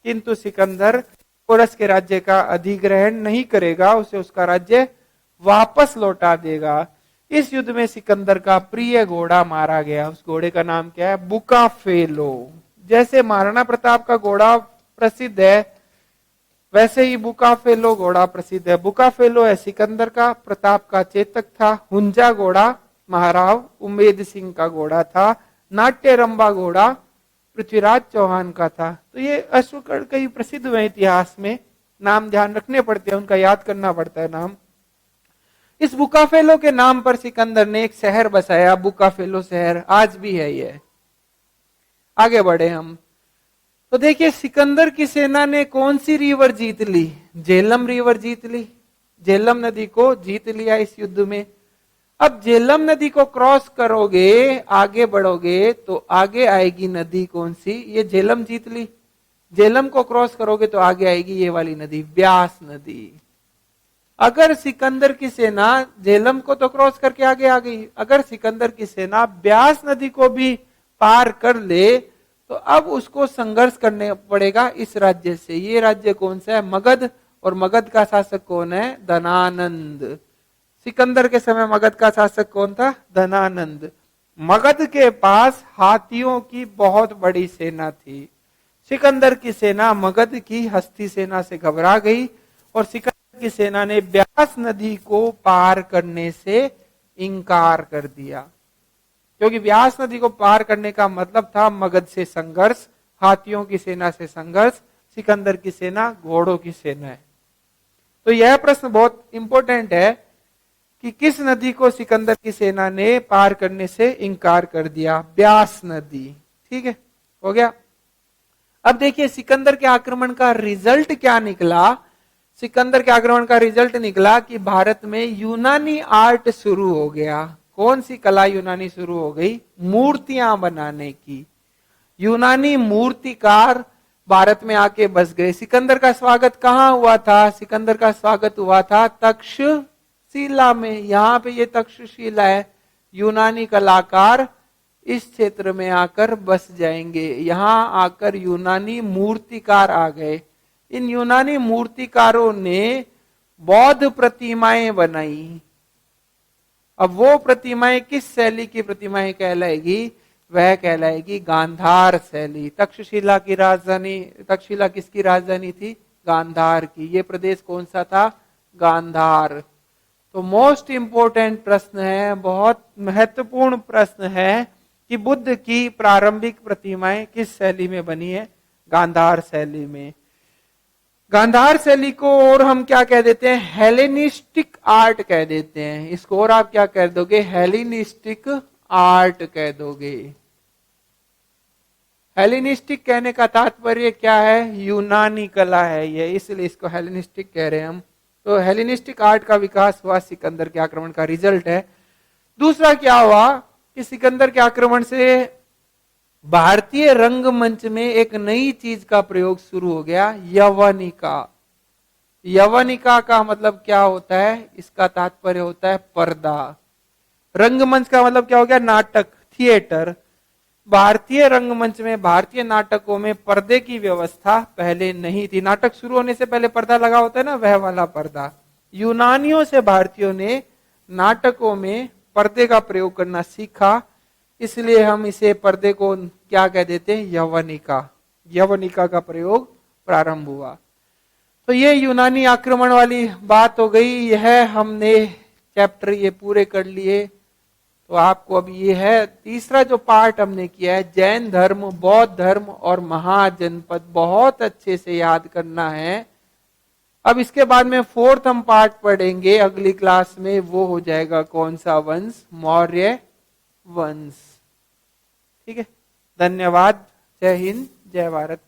किंतु सिकंदर पोरस के राज्य का अधिग्रहण नहीं करेगा, उसे उसका राज्य वापस लौटा देगा। इस युद्ध में सिकंदर का प्रिय घोड़ा मारा गया। उस घोड़े का नाम क्या है? बुकाफेलो। जैसे महाराणा प्रताप का घोड़ा प्रसिद्ध है, वैसे ही बुकाफेलो घोड़ा प्रसिद्ध है। बुकाफेलो है सिकंदर का, प्रताप का चेतक था। हुंजा घोड़ा महाराव उमेद सिंह का घोड़ा था। नाट्यरंबा घोड़ा पृथ्वीराज चौहान का था। तो ये अश्वकर्ण कई प्रसिद्ध हुए इतिहास में, नाम ध्यान रखने पड़ते हैं, उनका याद करना पड़ता है नाम। इस बुकाफेलो के नाम पर सिकंदर ने एक शहर बसाया, बुकाफेलो शहर, आज भी है ये। आगे बढ़े हम, तो देखिए सिकंदर की सेना ने कौन सी रिवर जीत ली? झेलम रिवर जीत ली। झेलम नदी को जीत लिया इस युद्ध में। अब झेलम नदी को क्रॉस करोगे, आगे बढ़ोगे तो आगे आएगी नदी कौन सी? ये झेलम जीत ली। झेलम को क्रॉस करोगे तो आगे आएगी ये वाली नदी, ब्यास नदी। अगर सिकंदर की सेना झेलम को तो क्रॉस करके आगे आ गई, अगर सिकंदर की सेना ब्यास नदी को भी पार कर ले तो अब उसको संघर्ष करने पड़ेगा इस राज्य से। ये राज्य कौन सा है? मगध। और मगध का शासक कौन है? धनानंद। सिकंदर के समय मगध का शासक कौन था? धनानंद। मगध के पास हाथियों की बहुत बड़ी सेना थी। सिकंदर की सेना मगध की हस्ती सेना से घबरा गई और सिकंदर की सेना ने ब्यास नदी को पार करने से इंकार कर दिया, क्योंकि ब्यास नदी को पार करने का मतलब था मगध से संघर्ष, हाथियों की सेना से संघर्ष। सिकंदर की सेना घोड़ों की सेना है। तो यह प्रश्न बहुत इंपॉर्टेंट है कि किस नदी को सिकंदर की सेना ने पार करने से इंकार कर दिया? ब्यास नदी। ठीक है, हो गया। अब देखिए सिकंदर के आक्रमण का रिजल्ट क्या निकला? सिकंदर के आक्रमण का रिजल्ट निकला कि भारत में यूनानी आर्ट शुरू हो गया। कौन सी कला यूनानी शुरू हो गई? मूर्तियां बनाने की। यूनानी मूर्तिकार भारत में आके बस गए। सिकंदर का स्वागत कहां हुआ था? सिकंदर का स्वागत हुआ था तक्षशिला में। यहां पे ये तक्षशिला है। यूनानी कलाकार इस क्षेत्र में आकर बस जाएंगे। यहां आकर यूनानी मूर्तिकार आ गए। इन यूनानी मूर्तिकारों ने बौद्ध प्रतिमाएं बनाई। अब वो प्रतिमाएं किस शैली की प्रतिमाएं कहलाएगी? वह कहलाएगी गांधार शैली। तक्षशिला की राजधानी, तक्षशिला किसकी राजधानी थी? गांधार की। ये प्रदेश कौन सा था? गांधार। तो मोस्ट इंपोर्टेंट प्रश्न है, बहुत महत्वपूर्ण प्रश्न है कि बुद्ध की प्रारंभिक प्रतिमाएं किस शैली में बनी है? गांधार शैली में। गांधार शैली को और हम क्या कह देते हैं? हेलेनिस्टिक आर्ट कह देते हैं इसको। और आप क्या कह दोगे? हेलेनिस्टिक आर्ट कह दोगे। हेलेनिस्टिक कहने का तात्पर्य क्या है? यूनानी कला है ये, इसलिए इसको हेलेनिस्टिक कह रहे हैं हम। तो हेलेनिस्टिक आर्ट का विकास हुआ, सिकंदर के आक्रमण का रिजल्ट है। दूसरा क्या हुआ कि सिकंदर के आक्रमण से भारतीय रंगमंच में एक नई चीज का प्रयोग शुरू हो गया, यवनिका। यवनिका का मतलब क्या होता है? इसका तात्पर्य होता है पर्दा। रंगमंच का मतलब क्या हो गया? नाटक, थिएटर। भारतीय रंगमंच में, भारतीय नाटकों में पर्दे की व्यवस्था पहले नहीं थी। नाटक शुरू होने से पहले पर्दा लगा होता है ना, वह वाला पर्दा। यूनानियों से भारतीयों ने नाटकों में पर्दे का प्रयोग करना सीखा, इसलिए हम इसे पर्दे को क्या कह देते हैं? यवनिका। यवनिका का प्रयोग प्रारंभ हुआ। तो ये यूनानी आक्रमण वाली बात हो गई। यह हमने चैप्टर ये पूरे कर लिए। तो आपको अब ये है तीसरा जो पार्ट हमने किया है, जैन धर्म, बौद्ध धर्म और महाजनपद, बहुत अच्छे से याद करना है। अब इसके बाद में फोर्थ हम पार्ट पढ़ेंगे अगली क्लास में, वो हो जाएगा कौन सा वंश? मौर्य वंश। ठीक है, धन्यवाद। जय हिंद, जय भारत।